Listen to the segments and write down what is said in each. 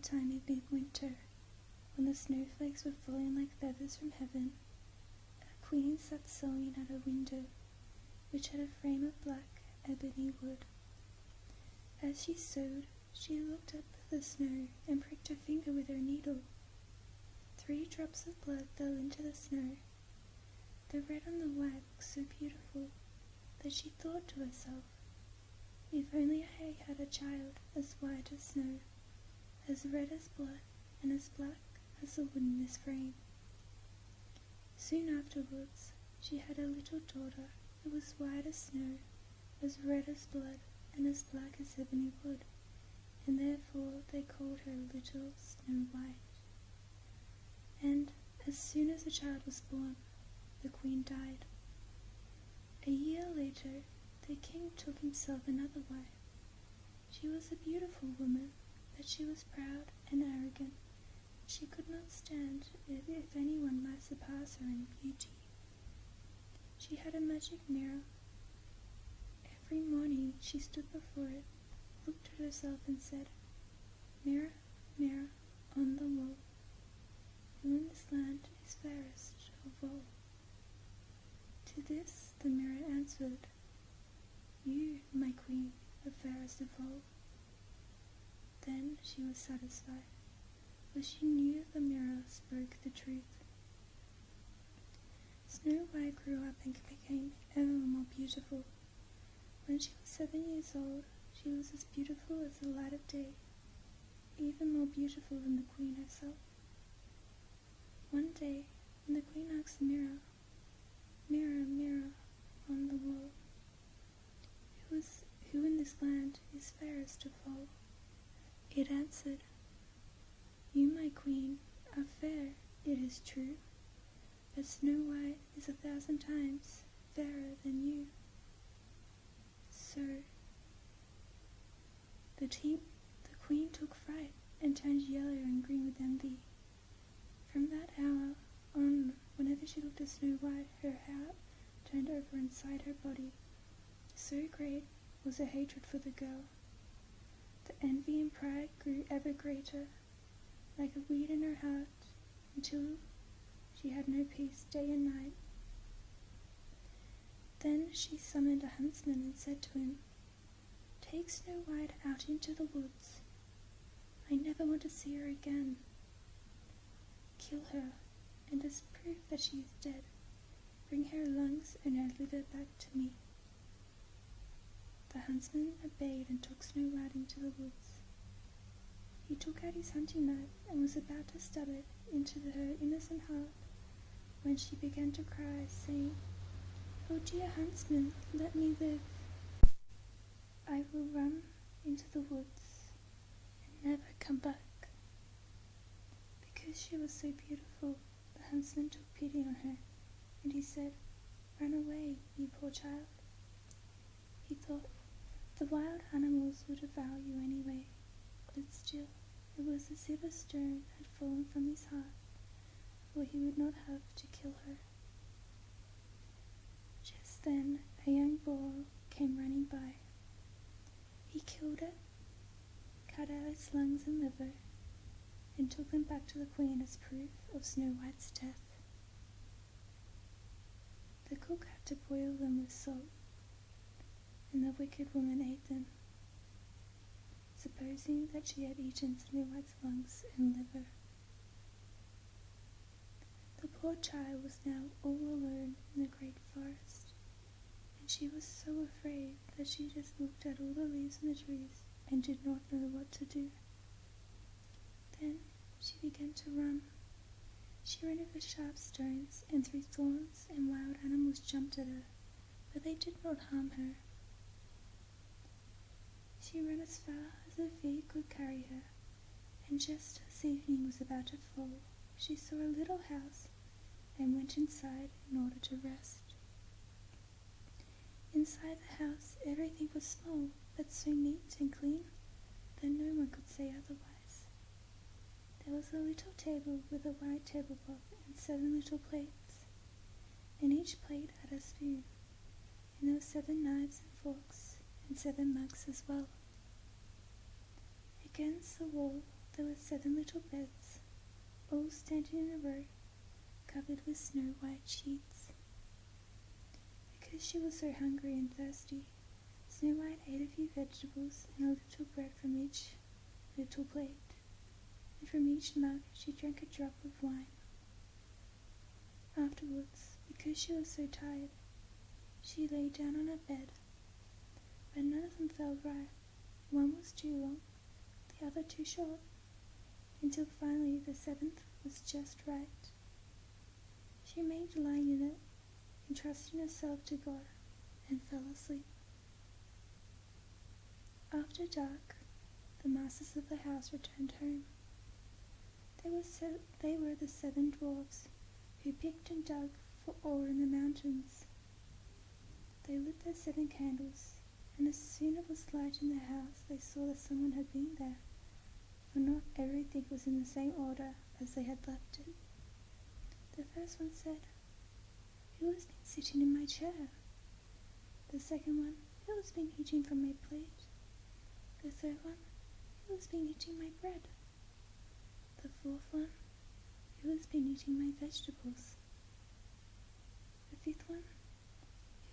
bedtime in midwinter, when the snowflakes were falling like feathers from heaven, a queen sat sewing at a window, which had a frame of black ebony wood. As she sewed, she looked up at the snow and pricked her finger with her needle. 3 drops of blood fell into the snow. The red on the white was so beautiful that she thought to herself, if only I had a child as white as snow, as red as blood, and as black as the wood in this frame. Soon afterwards, she had a little daughter who was white as snow, as red as blood, and as black as ebony wood, and therefore they called her Little Snow White. And as soon as the child was born, the queen died. A year later, the king took himself another wife. She was a beautiful woman, but she was proud and arrogant. She could not stand if anyone might surpass her in beauty. She had a magic mirror. Every morning she stood before it, looked at herself and said, "Mirror, mirror on the wall, who in this land is fairest of all?" To this the mirror answered, "You, my queen, are fairest of all." Then she was satisfied, for she knew the mirror spoke the truth. Snow White grew up and became ever more beautiful. When she was 7 years old, she was as beautiful as the light of day, even more beautiful than the queen herself. One day, when the queen asked the mirror, "Mirror, mirror on the wall, who in this land is fairest of all?" it answered, "You, my queen, are fair, it is true, but Snow White is 1,000 times fairer than you." So the queen took fright and turned yellow and green with envy. From that hour on, whenever she looked at Snow White, her heart turned over inside her body. So great was her hatred for the girl. The envy and pride grew ever greater, like a weed in her heart, until she had no peace day and night. Then she summoned a huntsman and said to him, "Take Snow White out into the woods. I never want to see her again. Kill her, and as proof that she is dead, bring her lungs and her liver back to me." The huntsman obeyed and took Snow White into the woods. He took out his hunting knife and was about to stab it into her innocent heart, when she began to cry, saying, "Oh dear huntsman, let me live. I will run into the woods and never come back." Because she was so beautiful, the huntsman took pity on her, and he said, "Run away, you poor child." He thought, the wild animals would devour you anyway, but still it was as if a stone had fallen from his heart, for he would not have to kill her. Just then a young boar came running by. He killed it, cut out its lungs and liver, and took them back to the queen as proof of Snow White's death. The cook had to boil them with salt, and the wicked woman ate them, supposing that she had eaten Snow White's lungs and liver. The poor child was now all alone in the great forest, and she was so afraid that she just looked at all the leaves on the trees and did not know what to do. Then she began to run. She ran over sharp stones and through thorns, and wild animals jumped at her, but they did not harm her. She ran as far as her feet could carry her, and just as evening was about to fall, she saw a little house and went inside in order to rest. Inside the house everything was small, but so neat and clean that no one could say otherwise. There was a little table with a white tablecloth and 7 little plates, and each plate had a spoon, and there were 7 knives and forks, and 7 mugs as well. Against the wall there were 7 little beds, all standing in a row, covered with snow-white sheets. Because she was so hungry and thirsty, Snow White ate a few vegetables and a little bread from each little plate, and from each mug she drank a drop of wine. Afterwards, because she was so tired, she lay down on her bed, but none of them felt right. One was too long, the other too short, until finally the 7th was just right. She remained lying in it, entrusting herself to God, and fell asleep. After dark, the masters of the house returned home. They were the 7 dwarfs, who picked and dug for ore in the mountains. They lit their 7 candles, and as soon as it was light in the house, they saw that someone had been there, for not everything was in the same order as they had left it. The first one said, "Who has been sitting in my chair?" The second one, "Who has been eating from my plate?" The third one, "Who has been eating my bread?" The fourth one, "Who has been eating my vegetables?" The fifth one,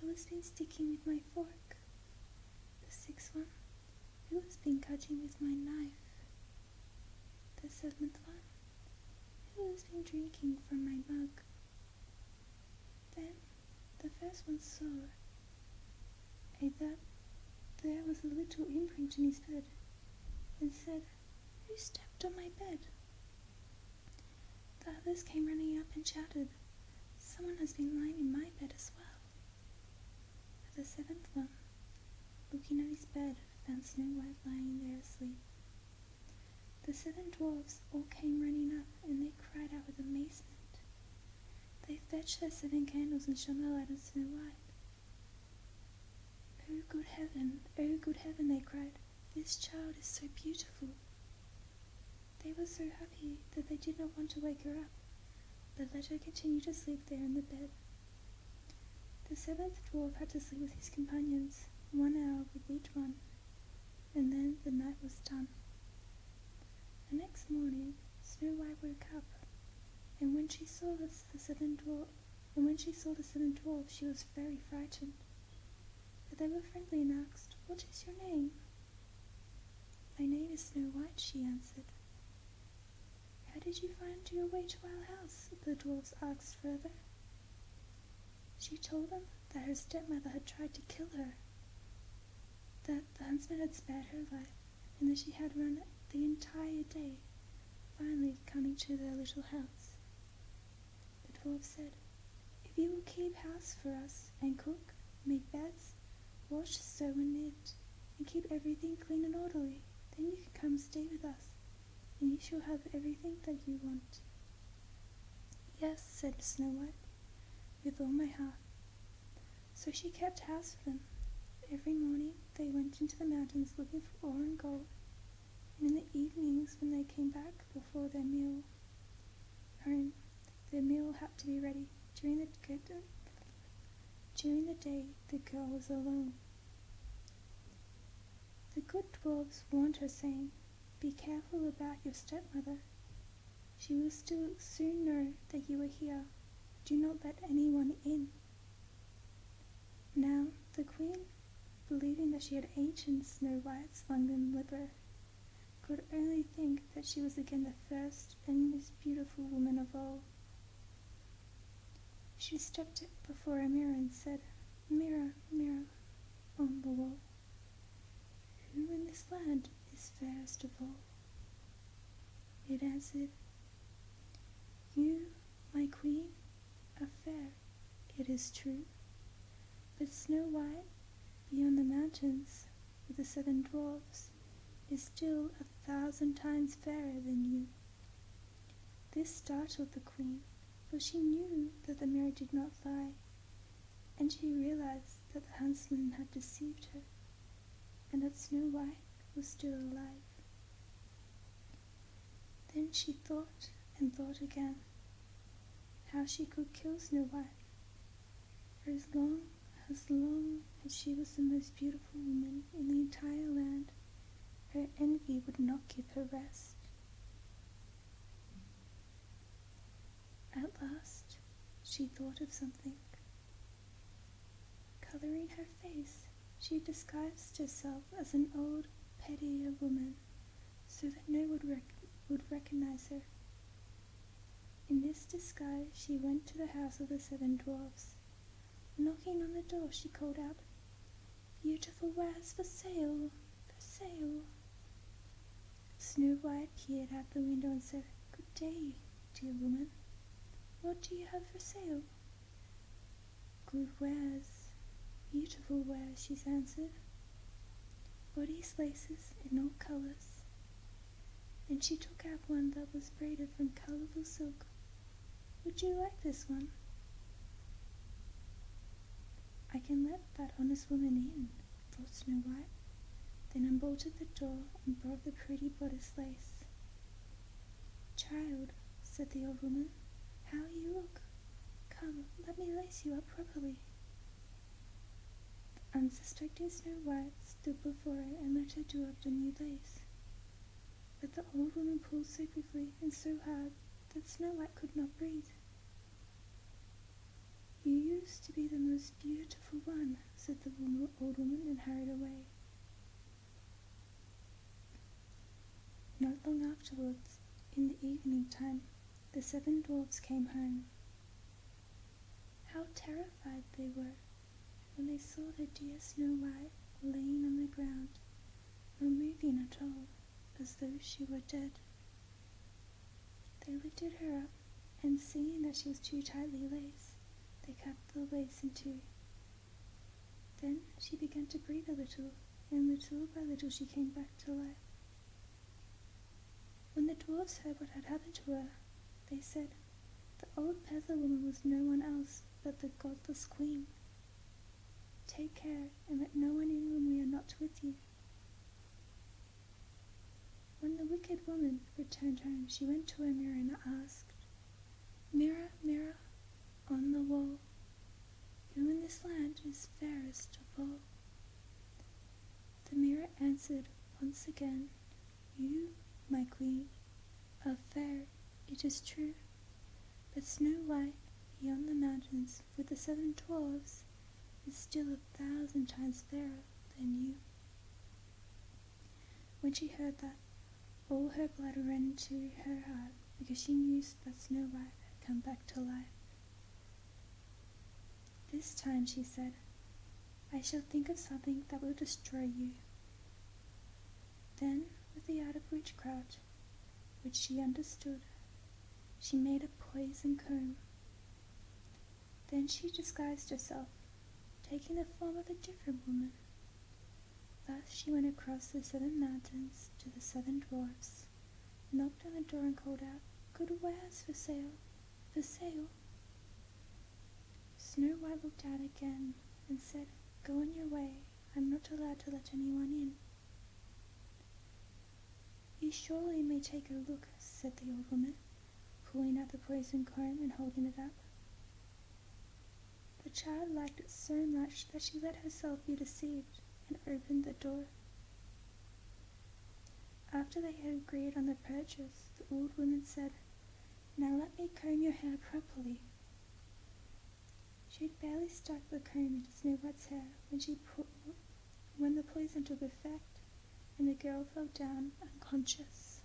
"Who has been sticking with my fork?" The sixth one, "Who has been cutting with my knife?" The 7th one, "Who has been drinking from my mug?" Then the first one saw that there was a little imprint in his bed, and said, "Who stepped on my bed?" The others came running up and shouted, "Someone has been lying in my bed as well." But the 7th one, looking at his bed, found Snow White lying there asleep. The 7 dwarfs all came running up, and they cried out with amazement. They fetched their 7 candles and shone the light on Snow White. "Oh, good heaven, they cried, "this child is so beautiful." They were so happy that they did not want to wake her up, but let her continue to sleep there in the bed. The 7th dwarf had to sleep with his companions, 1 hour with each one, and then the night was done. The next morning, Snow White woke up, and when she saw the 7 dwarfs, she was very frightened. But they were friendly and asked, "What is your name?" "My name is Snow White," she answered. "How did you find your way to our house?" the dwarfs asked further. She told them that her stepmother had tried to kill her, that the huntsman had spared her life, and that she had run the entire day, finally coming to their little house. The dwarf said, "If you will keep house for us, and cook, make beds, wash, sew and knit, and keep everything clean and orderly, then you can come stay with us, and you shall have everything that you want." "Yes," said Snow White, "with all my heart." So she kept house for them. Every morning they went into the mountains looking for ore and gold, and in the evenings when they came back before their meal home, their meal had to be ready. During the day, the girl was alone. The good dwarfs warned her, saying, "Be careful about your stepmother. She will soon know that you are here. Do not let anyone in." Now the queen, believing that she had eaten Snow White's London liver, could only think that she was again the first and most beautiful woman of all. She stepped before a mirror and said, "Mirror, mirror on the wall, who in this land is fairest of all?" It answered, "You, my queen, are fair, it is true, but Snow White, beyond the mountains, with the 7 dwarfs, is still 1,000 times fairer than you." This startled the queen, for she knew that the mirror did not lie, and she realized that the huntsman had deceived her, and that Snow White was still alive. Then she thought and thought again how she could kill Snow White, for as long as she was the most beautiful woman in the entire land, her envy would not give her rest. At last she thought of something. Colouring her face, she disguised herself as an old, pettier woman, so that no one would recognize her. In this disguise she went to the house of the 7 dwarfs. Knocking on the door, she called out, "Beautiful wares for sale, for sale." Snow White peered out the window and said, "Good day, dear woman. What do you have for sale?" "Good wares, beautiful wares," she answered. "Bodice laces in all colours." And she took out one that was braided from colourful silk. "Would you like this one?" "I can let that honest woman in," thought Snow White, then unbolted the door and brought the pretty bodice lace. "Child," said the old woman, "how you look! Come, let me lace you up properly." The unsuspecting Snow White stood before her and let her do up the new lace. But the old woman pulled so quickly and so hard that Snow White could not breathe. "You used to be the most beautiful one," said the old woman, and hurried away. Not long afterwards, in the evening time, the 7 dwarfs came home. How terrified they were when they saw their dear Snow White laying on the ground, not moving at all, as though she were dead. They lifted her up, and seeing that she was too tightly laced, they cut the lace in two. Then she began to breathe a little, and little by little she came back to life. When the dwarfs heard what had happened to her, they said, "The old peasant woman was no one else but the godless queen. Take care and let no one in when we are not with you." When the wicked woman returned home, she went to her mirror and asked, "Mirror, mirror, on the wall, who in this land is fairest of all?" The mirror answered once again, "You, my queen, are fair, it is true, but Snow White, beyond the mountains, with the 7 dwarfs, is still 1,000 times fairer than you." When she heard that, all her blood ran into her heart, because she knew that Snow White had come back to life. "This time," she said, "I shall think of something that will destroy you." Then, with the art of witchcraft, which she understood, she made a poison comb. Then she disguised herself, taking the form of a different woman. Thus she went across the 7 mountains to the 7 dwarfs, knocked on the door and called out, "Good wares for sale, for sale." Snow White looked out again and said, "Go on your way, I'm not allowed to let anyone in." "You surely may take a look," said the old woman, pulling out the poison comb and holding it up. The child liked it so much that she let herself be deceived and opened the door. After they had agreed on the purchase, the old woman said, "Now let me comb your hair properly." She had barely stuck the comb into Snow White's hair when the poison took effect, and the girl fell down unconscious.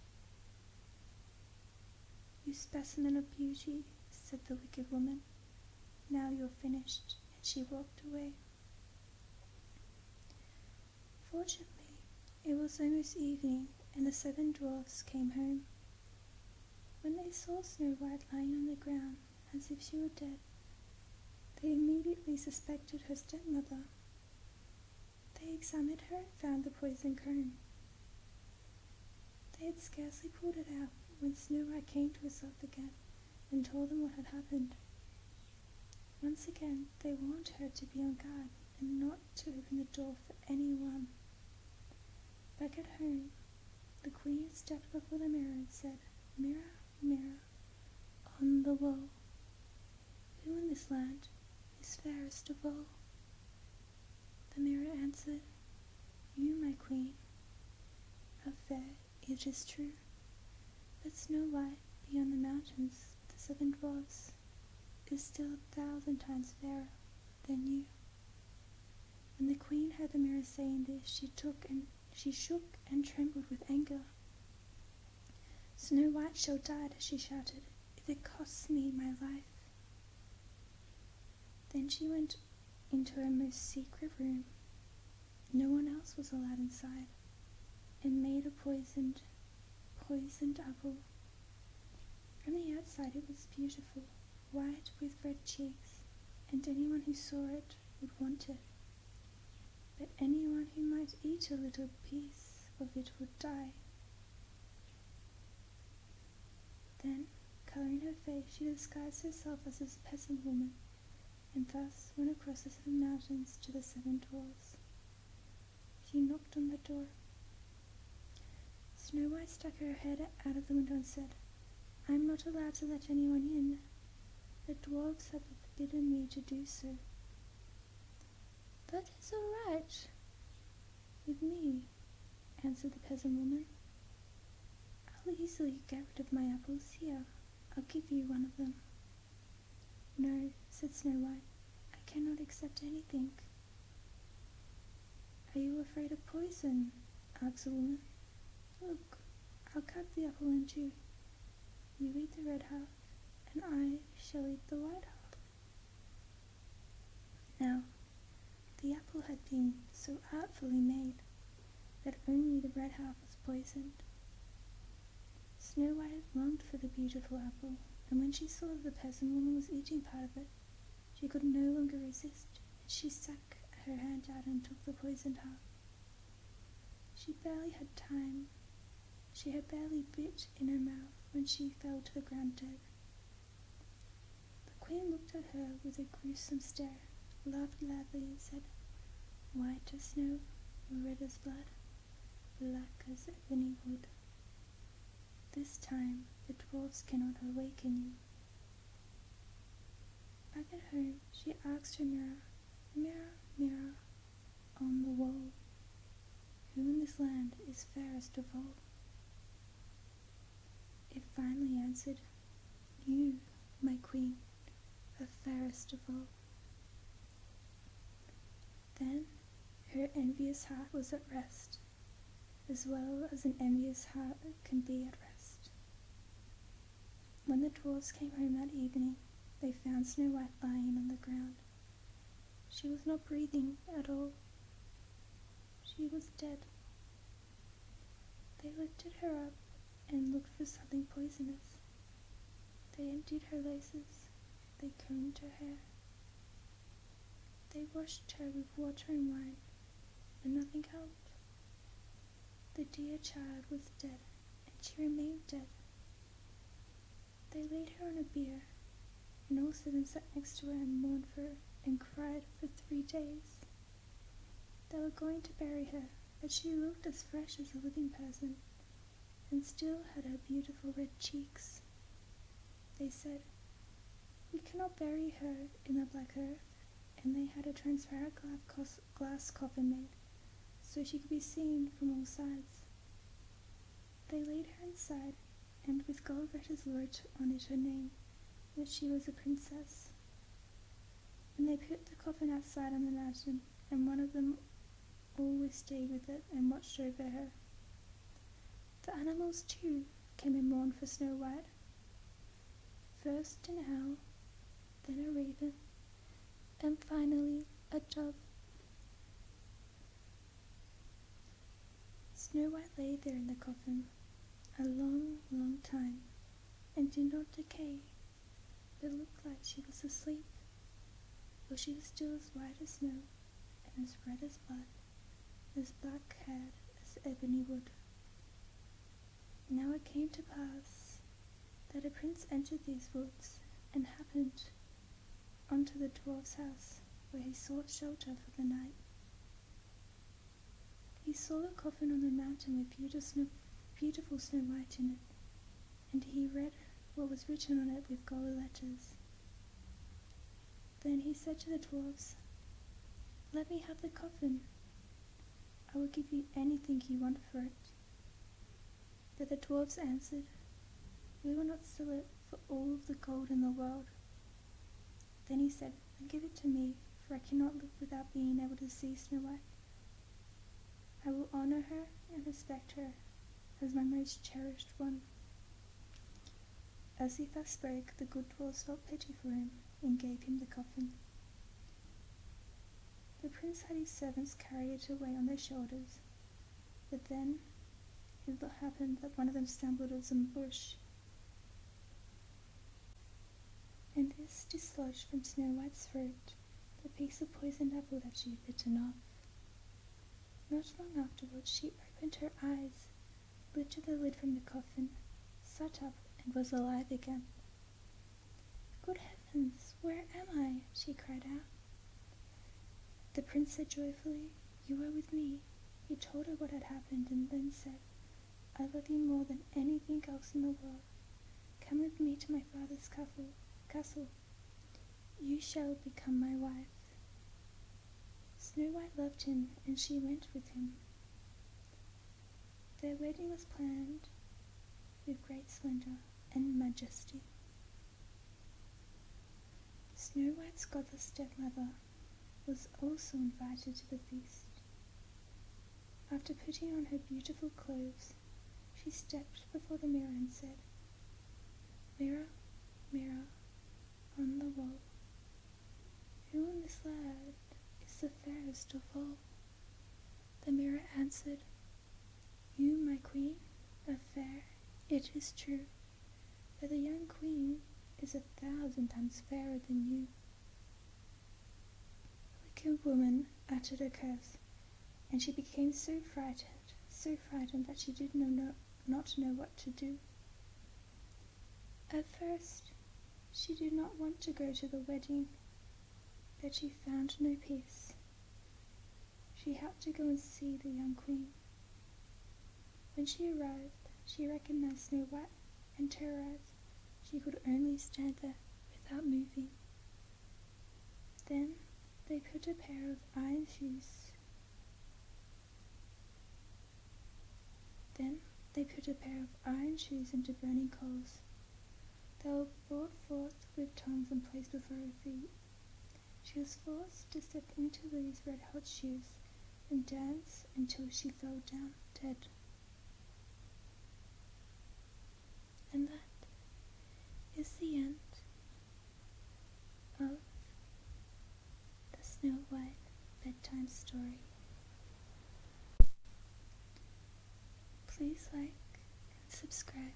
"You specimen of beauty," said the wicked woman. "Now you're finished," and she walked away. Fortunately, it was almost evening, and the 7 dwarfs came home. When they saw Snow White lying on the ground as if she were dead, they immediately suspected her stepmother. They examined her and found the poison comb. They had scarcely pulled it out when Snow White came to herself again and told them what had happened. Once again they warned her to be on guard and not to open the door for anyone. Back at home, the queen stepped before the mirror and said, "Mirror, mirror, on the wall, who in this land is fairest of all?" The mirror answered, "You, my queen, are fair, it is true, but Snow White, beyond the mountains, the 7 dwarfs is still 1,000 times fairer than you. When the queen heard the mirror saying this, she shook and trembled with anger. Snow White shall die, she shouted, if it costs me my life. Then she went into her most secret room. No one else was allowed inside, and made a poisoned apple. From the outside it was beautiful, white with red cheeks, and anyone who saw it would want it. But anyone who might eat a little piece of it would die. Then, colouring her face, she disguised herself as a peasant woman, and thus went across the 7 mountains to the 7 dwarfs. She knocked on the door. Snow White stuck her head out of the window and said, "I am not allowed to let anyone in. The dwarfs have forbidden me to do so." "That is all right with me," answered the peasant woman. "I'll easily get rid of my apples. Here, I'll give you one of them." "No," said Snow White, "I cannot accept anything." "Are you afraid of poison?" asked the woman. "Look, I'll cut the apple in 2. You eat the red half, and I shall eat the white half." Now, the apple had been so artfully made that only the red half was poisoned. Snow White longed for the beautiful apple, and when she saw that the peasant woman was eating part of it, she could no longer resist, and she stuck her hand out and took the poisoned half. She had barely bit in her mouth when she fell to the ground dead. The queen looked at her with a gruesome stare, laughed loudly, and said, "White as snow, red as blood, black as ebony wood. This time the dwarfs cannot awaken you." Back at home, she asked her mirror, "Mirror, mirror on the wall, who in this land is fairest of all?" It finally answered, "You, my queen, are fairest of all." Then her envious heart was at rest, as well as an envious heart can be at rest. When the dwarfs came home that evening, they found Snow White lying on the ground. She was not breathing at all. She was dead. They lifted her up and looked for something poisonous. They emptied her laces. They combed her hair. They washed her with water and wine, but nothing helped. The dear child was dead, and she remained dead. They laid her on a bier, and all 7 sat next to her and mourned for her and cried for 3 days. They were going to bury her, but she looked as fresh as a living person, and still had her beautiful red cheeks. They said, "We cannot bury her in the black earth," and they had a transparent glass coffin made, so she could be seen from all sides. They laid her inside, and with gold letters wrote on it her name, that she was a princess. And they put the coffin outside on the mountain, and one of them always stayed with it and watched over her. The animals too came and mourned for Snow White. First an owl, then a raven, and finally a dove. Snow White lay there in the coffin a long, long time, and did not decay, but looked like she was asleep, for she was still as white as snow, and as red as blood, as black-haired as ebony wood. Now it came to pass that a prince entered these woods, and happened onto the dwarf's house, where he sought shelter for the night. He saw a coffin on the mountain with beautiful Snow White in it, and he read what was written on it with gold letters. Then he said to the dwarfs, "Let me have the coffin. I will give you anything you want for it." But the dwarfs answered, "We will not sell it for all of the gold in the world. Then he said, "Give it to me, for I cannot live without being able to see Snow White. I will honour her and respect her as my most cherished one." As he thus spoke, the good dwarfs felt pity for him and gave him the coffin. The prince had his servants carry it away on their shoulders, but then it happened that one of them stumbled on some bush, and this dislodged from Snow White's throat the piece of poisoned apple that she had bitten off. Not long afterwards she opened her eyes, lifted the lid from the coffin, sat up, and was alive again. "Good heavens, where am I?" she cried out. The prince said joyfully, "You are with me." He told her what had happened and then said, "I love you more than anything else in the world. Come with me to my father's castle. You shall become my wife." Snow White loved him, and she went with him. Their wedding was planned with great splendour and majesty. Snow White's godless stepmother was also invited to the feast. After putting on her beautiful clothes, she stepped before the mirror and said, "Mirror, mirror on the wall, who in this land is the fairest of all?" The mirror answered, "You, my queen, are fair, it is true, but the young queen is 1,000 times fairer than you." The wicked woman uttered a curse, and she became so frightened that she did not know what to do. At first, she did not want to go to the wedding, but she found no peace. She had to go and see the young queen. When she arrived, she recognized Snow White, and terrorized, she could only stand there without moving. Then they put a pair of iron shoes into burning coals. They were brought forth with tongs and placed before her feet. She was forced to step into these red-hot shoes and dance until she fell down dead. And that is the end of the Snow White bedtime story. Please like and subscribe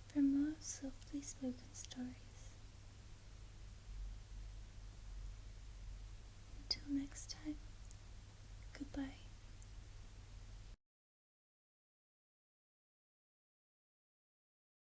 for more softly spoken stories. Until next time, goodbye.